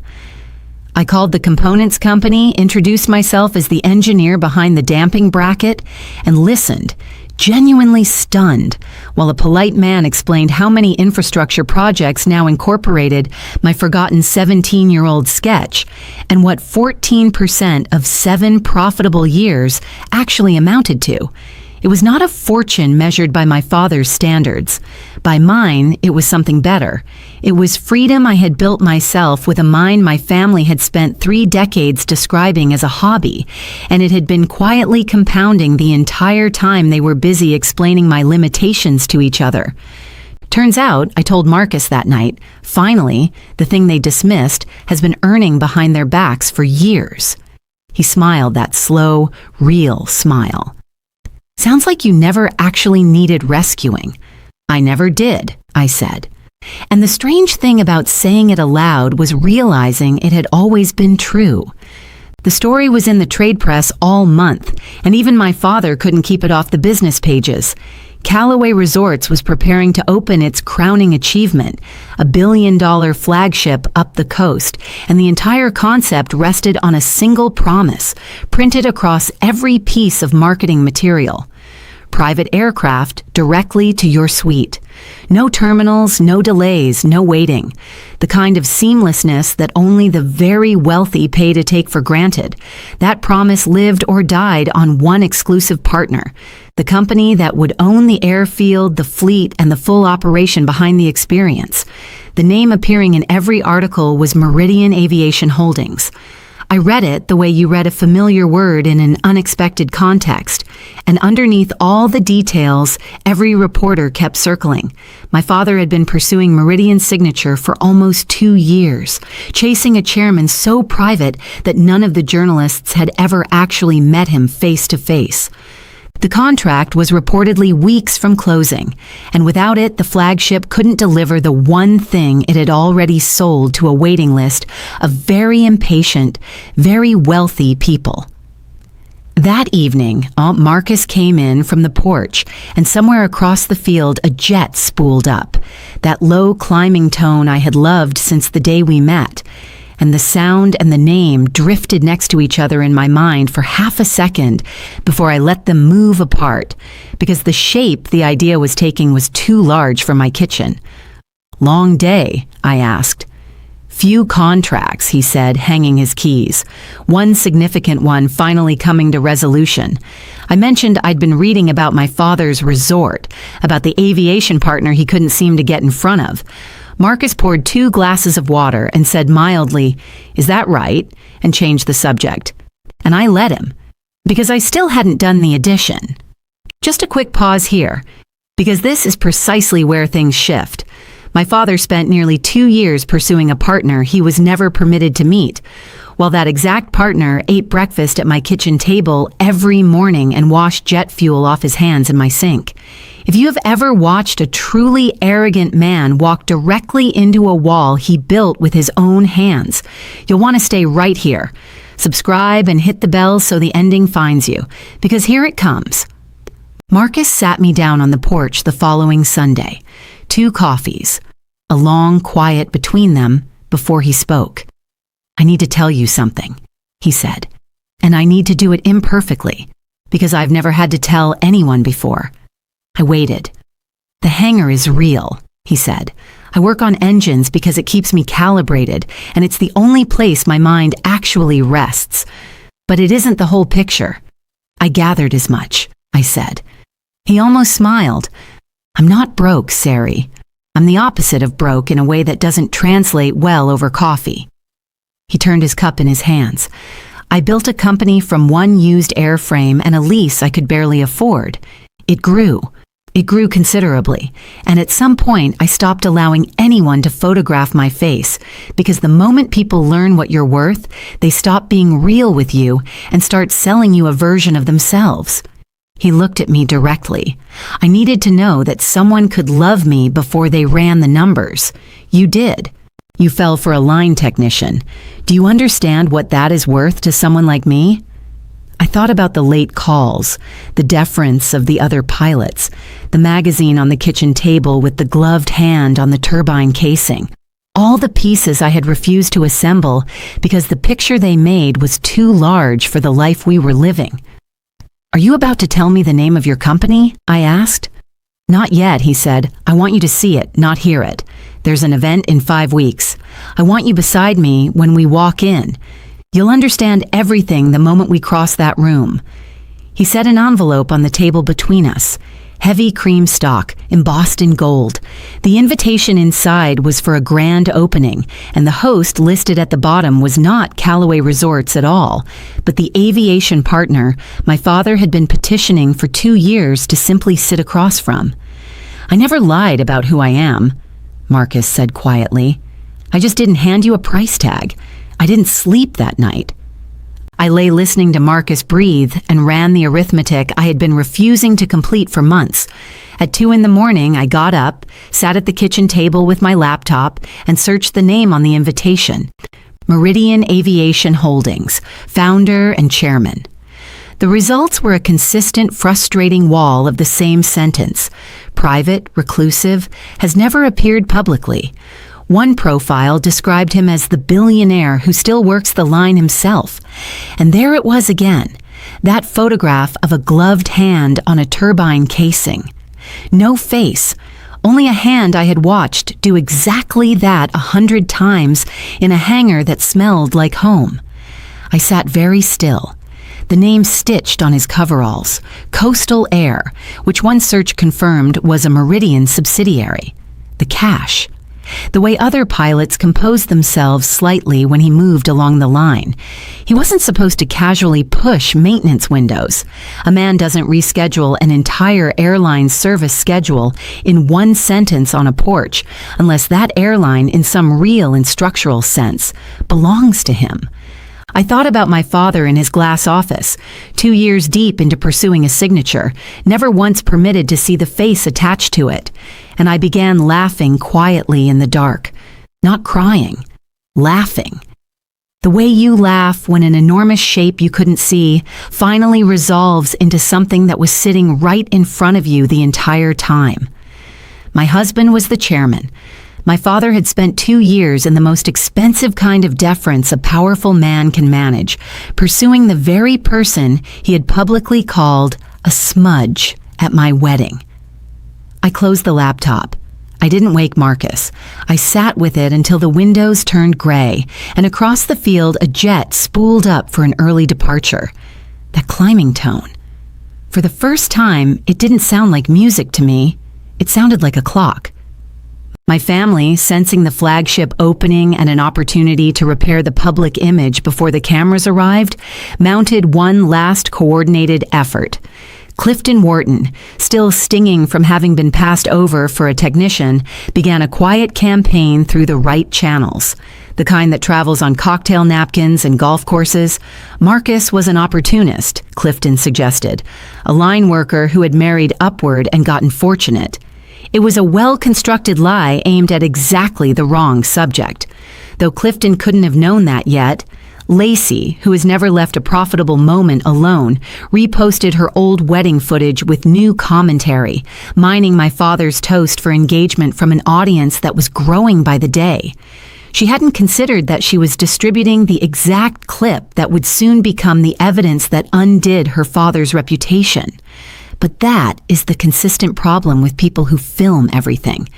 S1: I called the components company, introduced myself as the engineer behind the damping bracket, and listened, genuinely stunned, while a polite man explained how many infrastructure projects now incorporated my forgotten 17-year-old sketch, and what 14% of 7 profitable years actually amounted to. It was not a fortune measured by my father's standards. By mine, it was something better. It was freedom I had built myself with a mind my family had spent 3 decades describing as a hobby, and it had been quietly compounding the entire time they were busy explaining my limitations to each other. Turns out, I told Marcus that night, finally, the thing they dismissed has been earning behind their backs for years. He smiled that slow, real smile. Sounds like you never actually needed rescuing. I never did, I said. And the strange thing about saying it aloud was realizing it had always been true. The story was in the trade press all month, and even my father couldn't keep it off the business pages. Callaway Resorts was preparing to open its crowning achievement, a billion-dollar flagship up the coast, and the entire concept rested on a single promise, printed across every piece of marketing material. Private aircraft directly to your suite. No terminals, no delays, no waiting. The kind of seamlessness that only the very wealthy pay to take for granted. That promise lived or died on one exclusive partner, the company that would own the airfield, the fleet, and the full operation behind the experience. The name appearing in every article was Meridian Aviation Holdings. I read it the way you read a familiar word in an unexpected context, and underneath all the details, every reporter kept circling. My father had been pursuing Meridian's signature for almost 2 years, chasing a chairman so private that none of the journalists had ever actually met him face to face. The contract was reportedly weeks from closing, and without it, the flagship couldn't deliver the one thing it had already sold to a waiting list of very impatient, very wealthy people. That evening, Aunt Marcus came in from the porch, and somewhere across the field a jet spooled up, that low climbing tone I had loved since the day we met. And the sound and the name drifted next to each other in my mind for half a second before I let them move apart, because the shape the idea was taking was too large for my kitchen. "Long day?" I asked. "Few contracts," he said, hanging his keys. One significant one finally coming to resolution. I mentioned I'd been reading about my father's resort, about the aviation partner he couldn't seem to get in front of. Marcus poured 2 glasses of water and said mildly, "Is that right?" and changed the subject. And I let him, because I still hadn't done the addition. Just a quick pause here, because this is precisely where things shift. My father spent nearly 2 years pursuing a partner he was never permitted to meet, while that exact partner ate breakfast at my kitchen table every morning and washed jet fuel off his hands in my sink. If you have ever watched a truly arrogant man walk directly into a wall he built with his own hands, you'll want to stay right here. Subscribe and hit the bell so the ending finds you, because here it comes. Marcus sat me down on the porch the following Sunday. 2 coffees, a long quiet between them before he spoke. "I need to tell you something," he said, "and I need to do it imperfectly, because I've never had to tell anyone before." I waited. "The hangar is real," he said. "I work on engines because it keeps me calibrated, and it's the only place my mind actually rests. But it isn't the whole picture." "I gathered as much," I said. He almost smiled. "I'm not broke, Sari. I'm the opposite of broke in a way that doesn't translate well over coffee." He turned his cup in his hands. "I built a company from one used airframe and a lease I could barely afford. It grew. It grew considerably, and at some point I stopped allowing anyone to photograph my face, because the moment people learn what you're worth, they stop being real with you and start selling you a version of themselves." He looked at me directly. "I needed to know that someone could love me before they ran the numbers. You did. You fell for a line technician. Do you understand what that is worth to someone like me?" I thought about the late calls, the deference of the other pilots, the magazine on the kitchen table with the gloved hand on the turbine casing, all the pieces I had refused to assemble because the picture they made was too large for the life we were living. "Are you about to tell me the name of your company?" I asked. "Not yet," he said. "I want you to see it, not hear it. There's an event in 5 weeks. I want you beside me when we walk in. You'll understand everything the moment we cross that room." He set an envelope on the table between us. Heavy cream stock, embossed in gold. The invitation inside was for a grand opening, and the host listed at the bottom was not Callaway Resorts at all, but the aviation partner my father had been petitioning for 2 years to simply sit across from. "I never lied about who I am," Marcus said quietly. "I just didn't hand you a price tag. I didn't sleep that night." I lay listening to Marcus breathe and ran the arithmetic I had been refusing to complete for months. At 2 a.m, I got up, sat at the kitchen table with my laptop, and searched the name on the invitation. Meridian Aviation Holdings, founder and chairman. The results were a consistent, frustrating wall of the same sentence. Private, reclusive, has never appeared publicly. One profile described him as the billionaire who still works the line himself. And there it was again, that photograph of a gloved hand on a turbine casing. No face, only a hand I had watched do exactly that 100 times in a hangar that smelled like home. I sat very still. The name stitched on his coveralls, Coastal Air, which one search confirmed was a Meridian subsidiary. The cash. The way other pilots composed themselves slightly when he moved along the line. He wasn't supposed to casually push maintenance windows. A man doesn't reschedule an entire airline service schedule in one sentence on a porch unless that airline, in some real and structural sense, belongs to him. I thought about my father in his glass office, 2 years deep into pursuing a signature, never once permitted to see the face attached to it, and I began laughing quietly in the dark, not crying, laughing. The way you laugh when an enormous shape you couldn't see finally resolves into something that was sitting right in front of you the entire time. My husband was the chairman. My father had spent 2 years in the most expensive kind of deference a powerful man can manage, pursuing the very person he had publicly called a smudge at my wedding. I closed the laptop. I didn't wake Marcus. I sat with it until the windows turned gray, and across the field a jet spooled up for an early departure. That climbing tone. For the first time, it didn't sound like music to me. It sounded like a clock. My family, sensing the flagship opening and an opportunity to repair the public image before the cameras arrived, mounted one last coordinated effort. Clifton Wharton, still stinging from having been passed over for a technician, began a quiet campaign through the right channels, the kind that travels on cocktail napkins and golf courses. Marcus was an opportunist, Clifton suggested, a line worker who had married upward and gotten fortunate. It was a well-constructed lie aimed at exactly the wrong subject. Though Clifton couldn't have known that yet, Lacey, who has never left a profitable moment alone, reposted her old wedding footage with new commentary, mining my father's toast for engagement from an audience that was growing by the day. She hadn't considered that she was distributing the exact clip that would soon become the evidence that undid her father's reputation. But that is the consistent problem with people who film everything.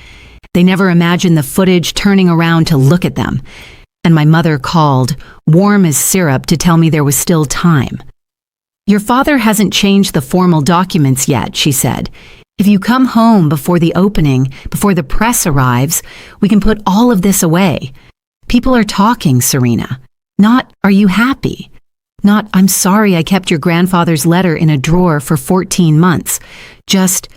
S1: They never imagine the footage turning around to look at them. And my mother called, warm as syrup, to tell me there was still time. "Your father hasn't changed the formal documents yet," she said. "If you come home before the opening, before the press arrives, we can put all of this away. People are talking, Serena. Not, are you happy? Not, I'm sorry I kept your grandfather's letter in a drawer for 14 months. Just,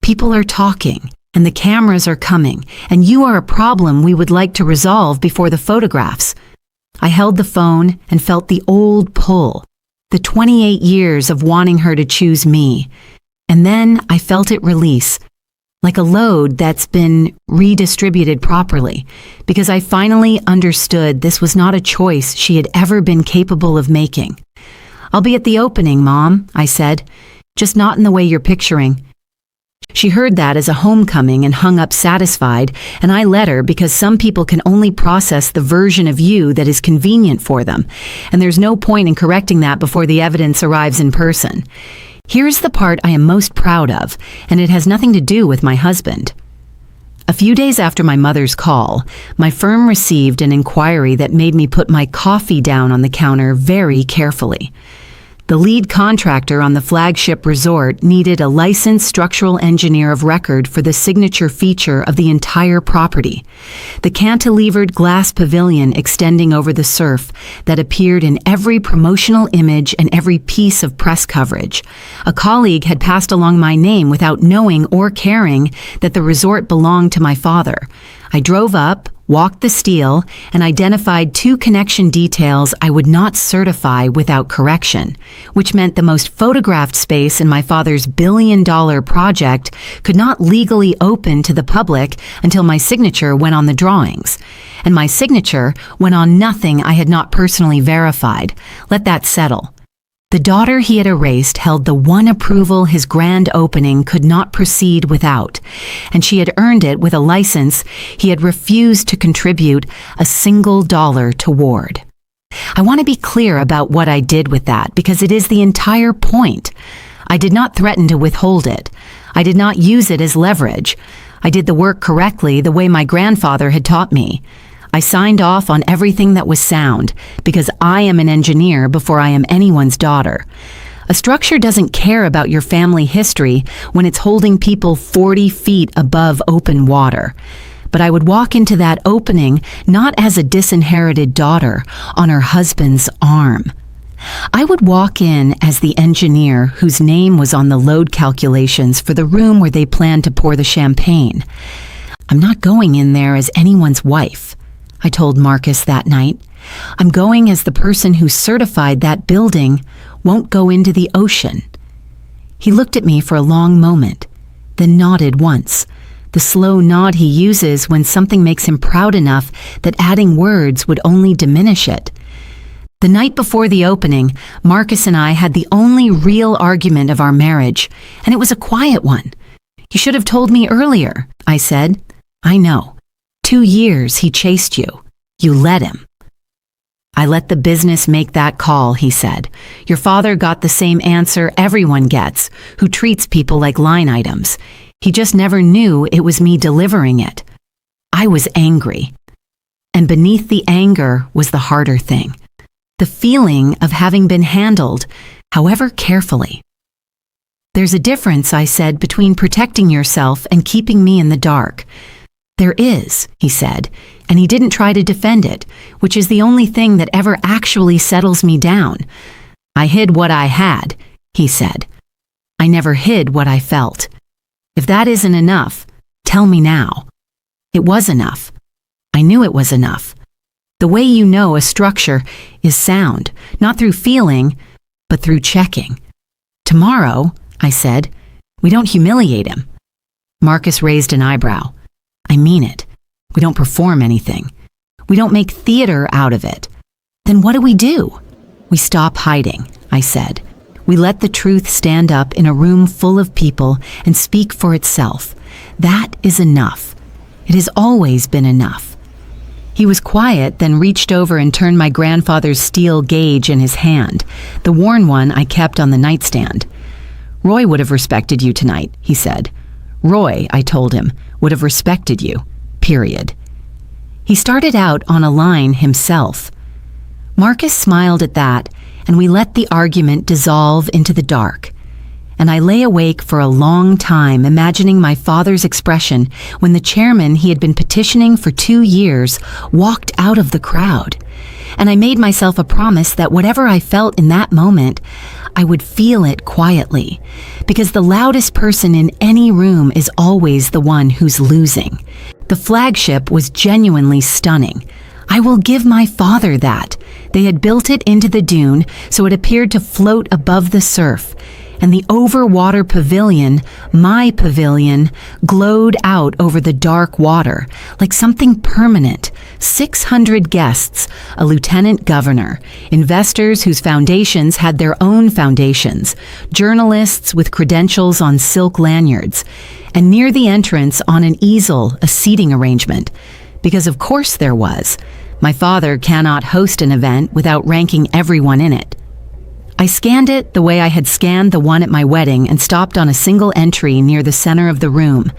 S1: people are talking, and the cameras are coming, and you are a problem we would like to resolve before the photographs." I held the phone and felt the old pull, the 28 years of wanting her to choose me. And then I felt it release, like a load that's been redistributed properly, because I finally understood this was not a choice she had ever been capable of making. "I'll be at the opening, Mom," I said, "just not in the way you're picturing." She heard that as a homecoming and hung up satisfied, and I let her because some people can only process the version of you that is convenient for them, and there's no point in correcting that before the evidence arrives in person. Here's the part I am most proud of, and it has nothing to do with my husband. A few days after my mother's call, my firm received an inquiry that made me put my coffee down on the counter very carefully. The lead contractor on the flagship resort needed a licensed structural engineer of record for the signature feature of the entire property, the cantilevered glass pavilion extending over the surf that appeared in every promotional image and every piece of press coverage. A colleague had passed along my name without knowing or caring that the resort belonged to my father. I drove up, walked the steel, and identified 2 connection details I would not certify without correction, which meant the most photographed space in my father's billion-dollar project could not legally open to the public until my signature went on the drawings. And my signature went on nothing I had not personally verified. Let that settle. The daughter he had erased held the one approval his grand opening could not proceed without, and she had earned it with a license he had refused to contribute a single dollar toward. I want to be clear about what I did with that, because it is the entire point. I did not threaten to withhold it. I did not use it as leverage. I did the work correctly the way my grandfather had taught me. I signed off on everything that was sound, because I am an engineer before I am anyone's daughter. A structure doesn't care about your family history when it's holding people 40 feet above open water. But I would walk into that opening not as a disinherited daughter on her husband's arm. I would walk in as the engineer whose name was on the load calculations for the room where they planned to pour the champagne. I'm not going in there as anyone's wife, I told Marcus that night. I'm going as the person who certified that building won't go into the ocean. He looked at me for a long moment, then nodded once, the slow nod he uses when something makes him proud enough that adding words would only diminish it. The night before the opening, Marcus and I had the only real argument of our marriage, and it was a quiet one. You should have told me earlier, I said. I know. 2 years he chased you. You let him. I let the business make that call, he said. Your father got the same answer everyone gets, who treats people like line items. He just never knew it was me delivering it. I was angry. And beneath the anger was the harder thing. The feeling of having been handled, however carefully. There's a difference, I said, between protecting yourself and keeping me in the dark. There is, he said, and he didn't try to defend it, which is the only thing that ever actually settles me down. I hid what I had, he said. I never hid what I felt. If that isn't enough, tell me now. It was enough. I knew it was enough. The way you know a structure is sound, not through feeling, but through checking. Tomorrow, I said, we don't humiliate him. Marcus raised an eyebrow. I mean it. We don't perform anything. We don't make theater out of it. Then what do? We stop hiding, I said. We let the truth stand up in a room full of people and speak for itself. That is enough. It has always been enough. He was quiet, then reached over and turned my grandfather's steel gauge in his hand, the worn one I kept on the nightstand. Roy would have respected you tonight, he said. Roy, I told him, would have respected you, period. He started out on a line himself. Marcus smiled at that, and we let the argument dissolve into the dark. And I lay awake for a long time imagining my father's expression when the chairman he had been petitioning for 2 years walked out of the crowd. And I made myself a promise that whatever I felt in that moment, I would feel it quietly, because the loudest person in any room is always the one who's losing. The flagship was genuinely stunning. I will give my father that. They had built it into the dune so it appeared to float above the surf, and the overwater pavilion, my pavilion, glowed out over the dark water like something permanent. 600 guests, a lieutenant governor, investors whose foundations had their own foundations, journalists with credentials on silk lanyards, and near the entrance on an easel, a seating arrangement. Because of course there was. My father cannot host an event without ranking everyone in it. I scanned it the way I had scanned the one at my wedding and stopped on a single entry near the center of the room.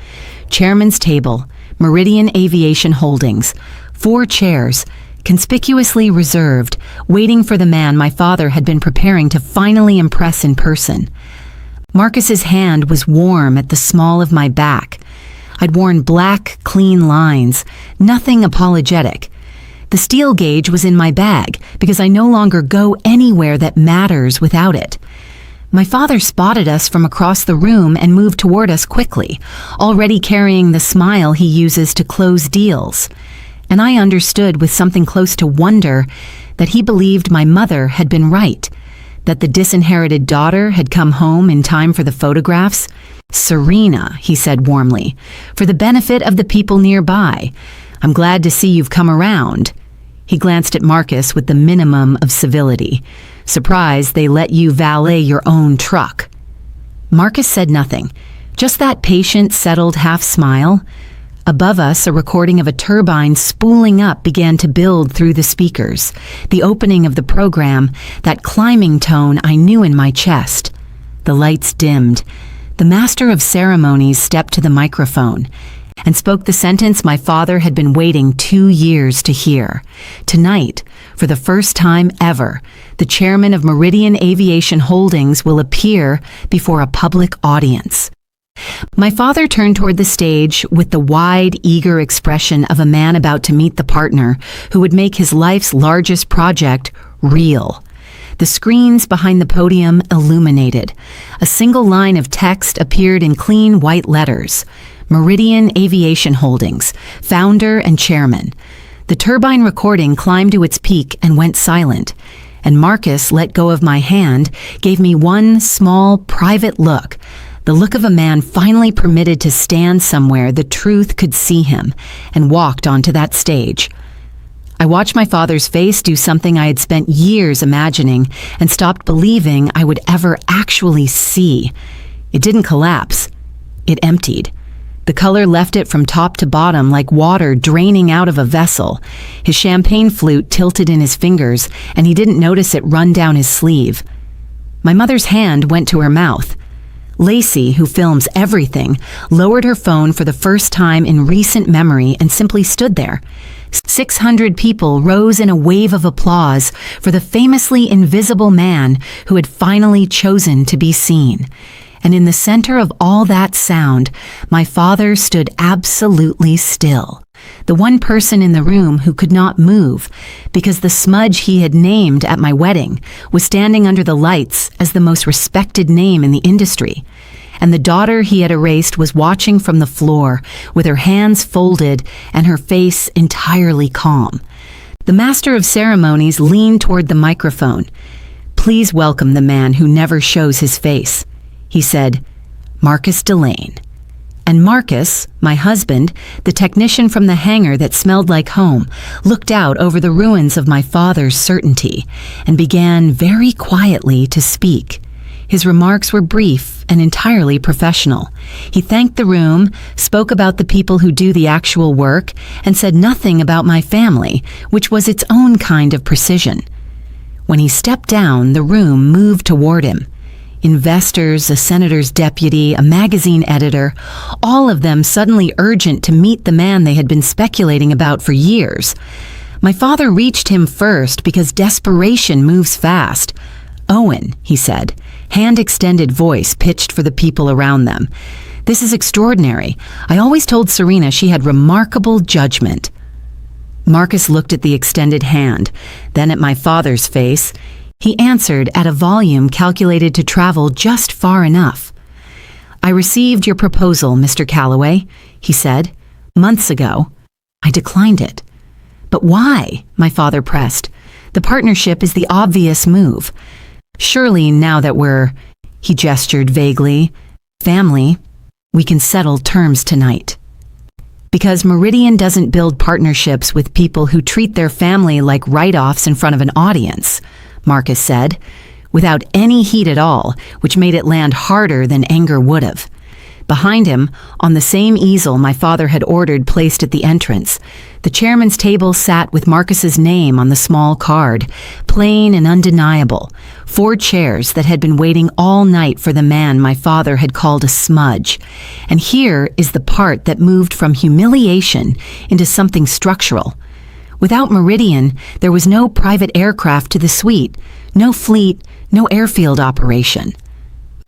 S1: Chairman's table, Meridian Aviation Holdings, 4 chairs, conspicuously reserved, waiting for the man my father had been preparing to finally impress in person. Marcus's hand was warm at the small of my back. I'd worn black, clean lines, nothing apologetic. The steel gauge was in my bag because I no longer go anywhere that matters without it. My father spotted us from across the room and moved toward us quickly, already carrying the smile he uses to close deals. And I understood with something close to wonder that he believed my mother had been right, that the disinherited daughter had come home in time for the photographs. Serena, he said warmly, for the benefit of the people nearby. I'm glad to see you've come around. He glanced at Marcus with the minimum of civility. Surprised they let you valet your own truck. Marcus said nothing, just that patient, settled half-smile. Above us, a recording of a turbine spooling up began to build through the speakers. The opening of the program, that climbing tone I knew in my chest. The lights dimmed. The master of ceremonies stepped to the microphone and spoke the sentence my father had been waiting 2 years to hear. Tonight, for the first time ever, the chairman of Meridian Aviation Holdings will appear before a public audience. My father turned toward the stage with the wide, eager expression of a man about to meet the partner who would make his life's largest project real. The screens behind the podium illuminated. A single line of text appeared in clean white letters. Meridian Aviation Holdings, founder and chairman. The turbine recording climbed to its peak and went silent, and Marcus let go of my hand, gave me one small, private look, the look of a man finally permitted to stand somewhere the truth could see him, and walked onto that stage. I watched my father's face do something I had spent years imagining and stopped believing I would ever actually see. It didn't collapse. It emptied. The color left it from top to bottom like water draining out of a vessel. His champagne flute tilted in his fingers, and he didn't notice it run down his sleeve. My mother's hand went to her mouth. Lacey, who films everything, lowered her phone for the first time in recent memory and simply stood there. 600 people rose in a wave of applause for the famously invisible man who had finally chosen to be seen. And in the center of all that sound, my father stood absolutely still, the one person in the room who could not move, because the smudge he had named at my wedding was standing under the lights as the most respected name in the industry. And the daughter he had erased was watching from the floor, with her hands folded and her face entirely calm. The master of ceremonies leaned toward the microphone. "Please welcome the man who never shows his face," he said, "Marcus Delane." And Marcus, my husband, the technician from the hangar that smelled like home, looked out over the ruins of my father's certainty and began very quietly to speak. His remarks were brief and entirely professional. He thanked the room, spoke about the people who do the actual work, and said nothing about my family, which was its own kind of precision. When he stepped down, the room moved toward him. Investors, a senator's deputy, a magazine editor, all of them suddenly urgent to meet the man they had been speculating about for years. My father reached him first because desperation moves fast. "Owen," he said, hand-extended voice pitched for the people around them. "This is extraordinary. I always told Serena she had remarkable judgment." Marcus looked at the extended hand, then at my father's face. He answered at a volume calculated to travel just far enough. "I received your proposal, Mr. Calloway," he said, "months ago. I declined it." "But why?" my father pressed. "The partnership is the obvious move. Surely now that we're," he gestured vaguely, "family, we can settle terms tonight." "Because Meridian doesn't build partnerships with people who treat their family like write-offs in front of an audience," Marcus said, without any heat at all, which made it land harder than anger would have. Behind him, on the same easel my father had ordered placed at the entrance, the chairman's table sat with Marcus's name on the small card, plain and undeniable, 4 chairs that had been waiting all night for the man my father had called a smudge. And here is the part that moved from humiliation into something structural. Without Meridian, there was no private aircraft to the suite, no fleet, no airfield operation.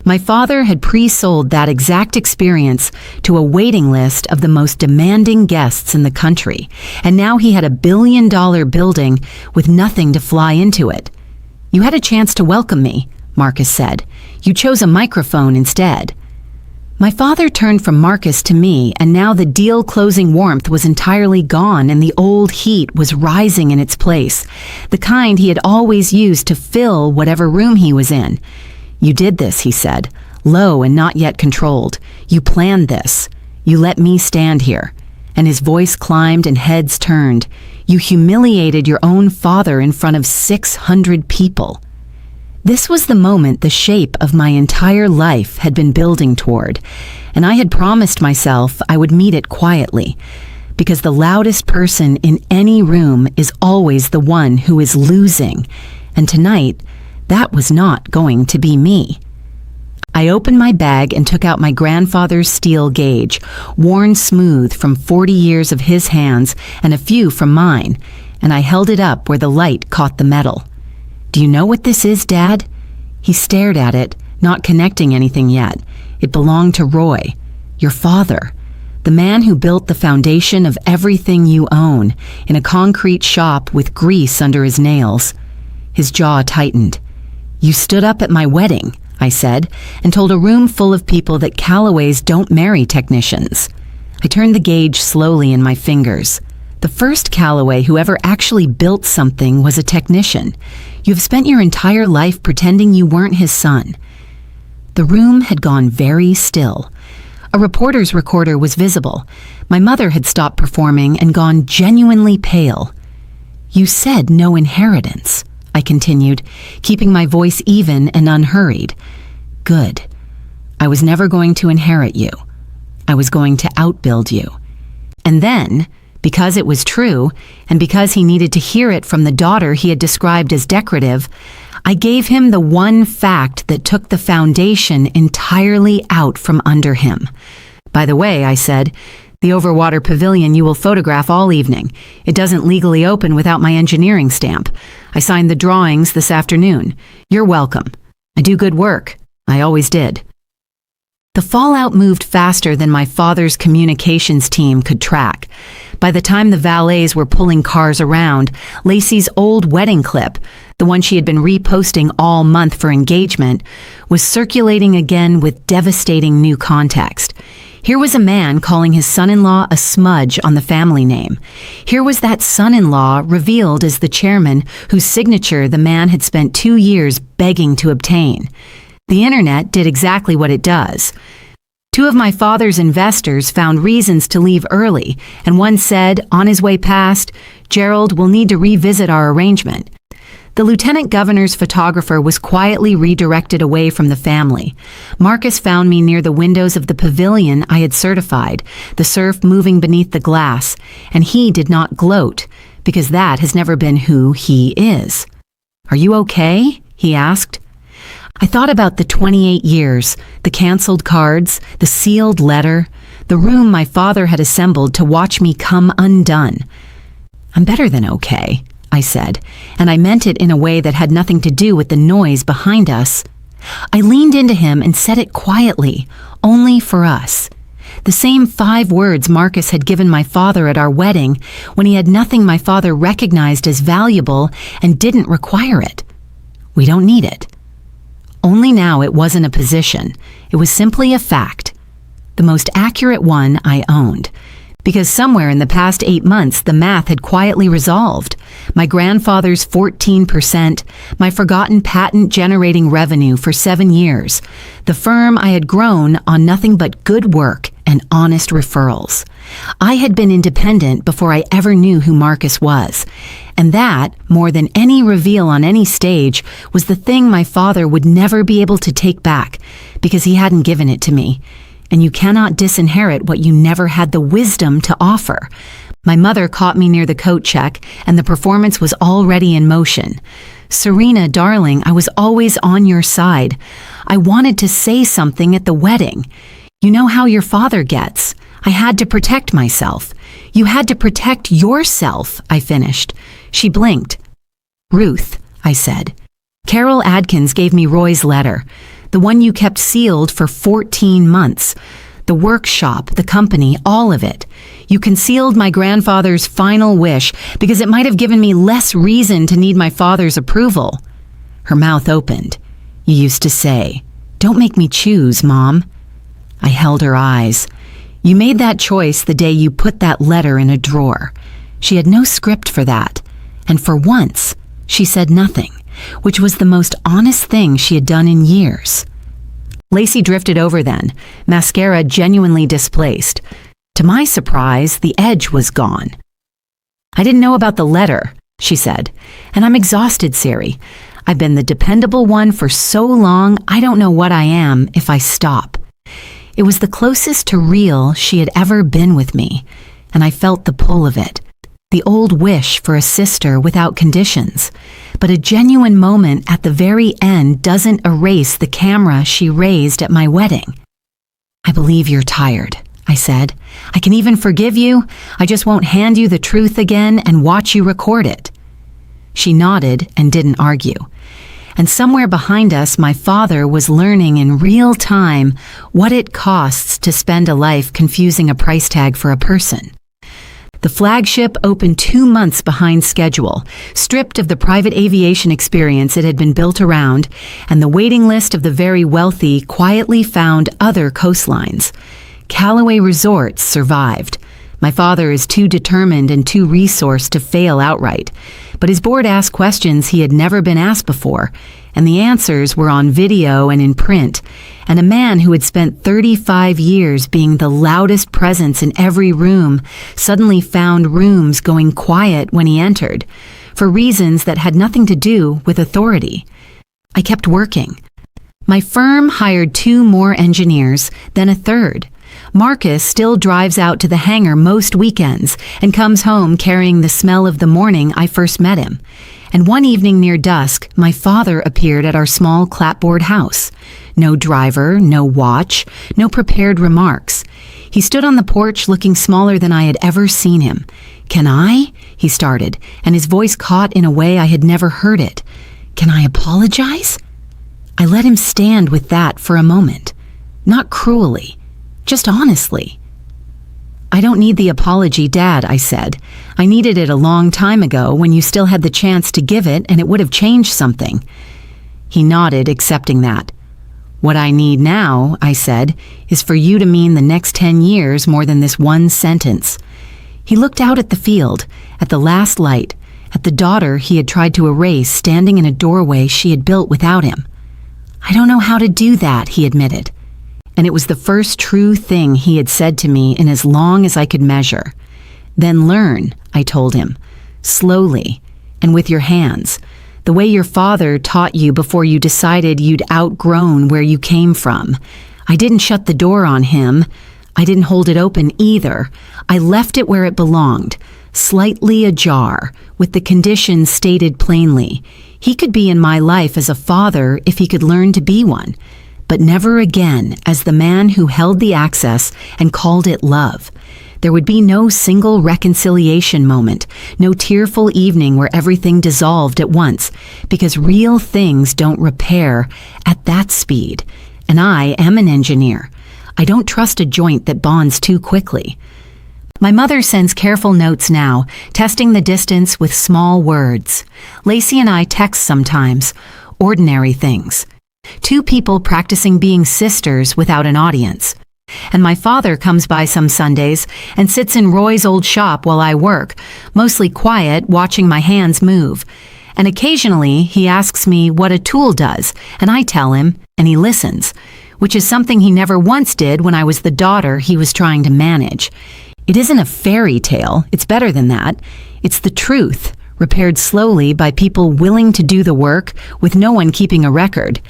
S1: My father had pre-sold that exact experience to a waiting list of the most demanding guests in the country, and now he had a billion-dollar building with nothing to fly into it. "You had a chance to welcome me," Marcus said. "You chose a microphone instead." My father turned from Marcus to me, and now the deal-closing warmth was entirely gone and the old heat was rising in its place, the kind he had always used to fill whatever room he was in. "You did this," he said, low and not yet controlled. "You planned this. You let me stand here." And his voice climbed and heads turned. "You humiliated your own father in front of 600 people." This was the moment the shape of my entire life had been building toward, and I had promised myself I would meet it quietly, because the loudest person in any room is always the one who is losing, and tonight, that was not going to be me. I opened my bag and took out my grandfather's steel gauge, worn smooth from 40 years of his hands and a few from mine, and I held it up where the light caught the metal. "Do you know what this is, Dad?" He stared at it, not connecting anything yet. It belonged to Roy, your father, the man who built the foundation of everything you own, in a concrete shop with grease under his nails. His jaw tightened. "You stood up at my wedding," I said, and told a room full of people that Callaways don't marry technicians. I turned the gauge slowly in my fingers. The first Callaway who ever actually built something was a technician. You've spent your entire life pretending you weren't his son. The room had gone very still. A reporter's recorder was visible. My mother had stopped performing and gone genuinely pale. "You said no inheritance," I continued, keeping my voice even and unhurried. "Good. I was never going to inherit you. I was going to outbuild you." And then, because it was true, and because he needed to hear it from the daughter he had described as decorative, I gave him the one fact that took the foundation entirely out from under him. "By the way," I said, "the overwater pavilion you will photograph all evening. It doesn't legally open without my engineering stamp. I signed the drawings this afternoon. You're welcome. I do good work. I always did." The fallout moved faster than my father's communications team could track. By the time the valets were pulling cars around, Lacey's old wedding clip, the one she had been reposting all month for engagement, was circulating again with devastating new context. Here was a man calling his son-in-law a smudge on the family name. Here was that son-in-law revealed as the chairman whose signature the man had spent 2 years begging to obtain. The internet did exactly what it does. 2 of my father's investors found reasons to leave early, and one said, on his way past, "Gerald, we'll need to revisit our arrangement." The lieutenant governor's photographer was quietly redirected away from the family. Marcus found me near the windows of the pavilion I had certified, the surf moving beneath the glass, and he did not gloat, because that has never been who he is. "Are you okay?" he asked. I thought about the 28 years, the canceled cards, the sealed letter, the room my father had assembled to watch me come undone. "I'm better than okay," I said, and I meant it in a way that had nothing to do with the noise behind us. I leaned into him and said it quietly, only for us. The same 5 words Marcus had given my father at our wedding when he had nothing my father recognized as valuable and didn't require it. "We don't need it." Only now it wasn't a position. It was simply a fact. The most accurate one I owned. Because somewhere in the past 8 months, the math had quietly resolved. My grandfather's 14%, my forgotten patent-generating revenue for 7 years, the firm I had grown on nothing but good work and honest referrals. I had been independent before I ever knew who Marcus was. And that, more than any reveal on any stage, was the thing my father would never be able to take back, because he hadn't given it to me. And you cannot disinherit what you never had the wisdom to offer. My mother caught me near the coat check, and the performance was already in motion. "Serena, darling, I was always on your side. I wanted to say something at the wedding. You know how your father gets. I had to protect myself. You had to protect yourself," I finished. She blinked. "Ruth," I said. "Carol Adkins gave me Roy's letter, the one you kept sealed for 14 months. The workshop, the company, all of it. You concealed my grandfather's final wish because it might have given me less reason to need my father's approval." Her mouth opened. "You used to say, 'Don't make me choose, Mom.'" I held her eyes. "You made that choice the day you put that letter in a drawer." She had no script for that. And for once, she said nothing, which was the most honest thing she had done in years. Lacey drifted over then, mascara genuinely displaced. To my surprise, the edge was gone. "I didn't know about the letter," she said, "and I'm exhausted, Siri. I've been the dependable one for so long, I don't know what I am if I stop. It was the closest to real she had ever been with me, and I felt the pull of it. The old wish for a sister without conditions. But a genuine moment at the very end doesn't erase the camera she raised at my wedding. I believe you're tired, I said. I can even forgive you. I just won't hand you the truth again and watch you record it. She nodded and didn't argue. And somewhere behind us, my father was learning in real time what it costs to spend a life confusing a price tag for a person. The flagship opened 2 months behind schedule, stripped of the private aviation experience it had been built around, and the waiting list of the very wealthy quietly found other coastlines. Callaway Resorts survived. My father is too determined and too resourced to fail outright, but his board asked questions he had never been asked before, and the answers were on video and in print, and a man who had spent 35 years being the loudest presence in every room suddenly found rooms going quiet when he entered, for reasons that had nothing to do with authority. I kept working. My firm hired 2 more engineers, then a third. Marcus still drives out to the hangar most weekends and comes home carrying the smell of the morning I first met him. And one evening near dusk, my father appeared at our small clapboard house. No driver, no watch, no prepared remarks. He stood on the porch looking smaller than I had ever seen him. "Can I?" he started, and his voice caught in a way I had never heard it. "Can I apologize?" I let him stand with that for a moment. Not cruelly, just honestly. "I don't need the apology, Dad," I said. "I needed it a long time ago when you still had the chance to give it and it would have changed something." He nodded, accepting that. "What I need now," I said, "is for you to mean the next 10 years more than this one sentence." He looked out at the field, at the last light, at the daughter he had tried to erase standing in a doorway she had built without him. "I don't know how to do that," he admitted. And it was the first true thing he had said to me in as long as I could measure. "Then learn," I told him, "slowly, and with your hands, the way your father taught you before you decided you'd outgrown where you came from. I didn't shut the door on him. I didn't hold it open either. I left it where it belonged, slightly ajar, with the conditions stated plainly. He could be in my life as a father if he could learn to be one, but never again as the man who held the access and called it love. There would be no single reconciliation moment, no tearful evening where everything dissolved at once, because real things don't repair at that speed. And I am an engineer. I don't trust a joint that bonds too quickly." My mother sends careful notes now, testing the distance with small words. Lacey and I text sometimes, ordinary things. 2 people practicing being sisters without an audience. And my father comes by some Sundays and sits in Roy's old shop while I work, mostly quiet, watching my hands move. And occasionally he asks me what a tool does, and I tell him, and he listens, which is something he never once did when I was the daughter he was trying to manage. It isn't a fairy tale, it's better than that. It's the truth, repaired slowly by people willing to do the work with no one keeping a record.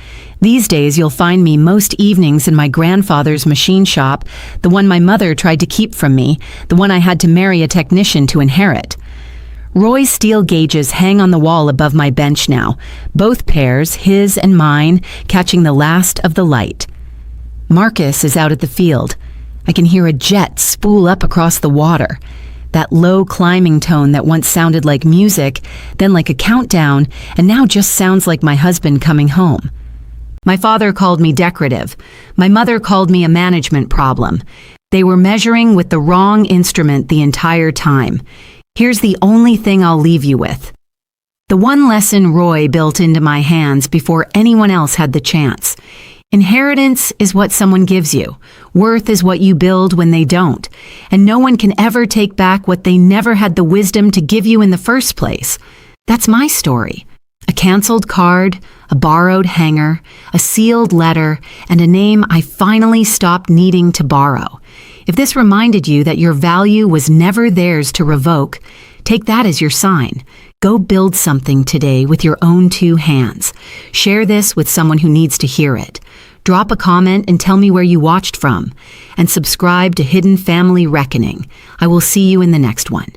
S1: These days you'll find me most evenings in my grandfather's machine shop, the one my mother tried to keep from me, the one I had to marry a technician to inherit. Roy's steel gauges hang on the wall above my bench now, both pairs, his and mine, catching the last of the light. Marcus is out at the field. I can hear a jet spool up across the water. That low climbing tone that once sounded like music, then like a countdown, and now just sounds like my husband coming home. My father called me decorative. My mother called me a management problem. They were measuring with the wrong instrument the entire time. Here's the only thing I'll leave you with. The one lesson Roy built into my hands before anyone else had the chance. Inheritance is what someone gives you. Worth is what you build when they don't. And no one can ever take back what they never had the wisdom to give you in the first place. That's my story. A canceled card, a borrowed hanger, a sealed letter, and a name I finally stopped needing to borrow. If this reminded you that your value was never theirs to revoke, take that as your sign. Go build something today with your own 2 hands. Share this with someone who needs to hear it. Drop a comment and tell me where you watched from. And subscribe to Hidden Family Reckoning. I will see you in the next one.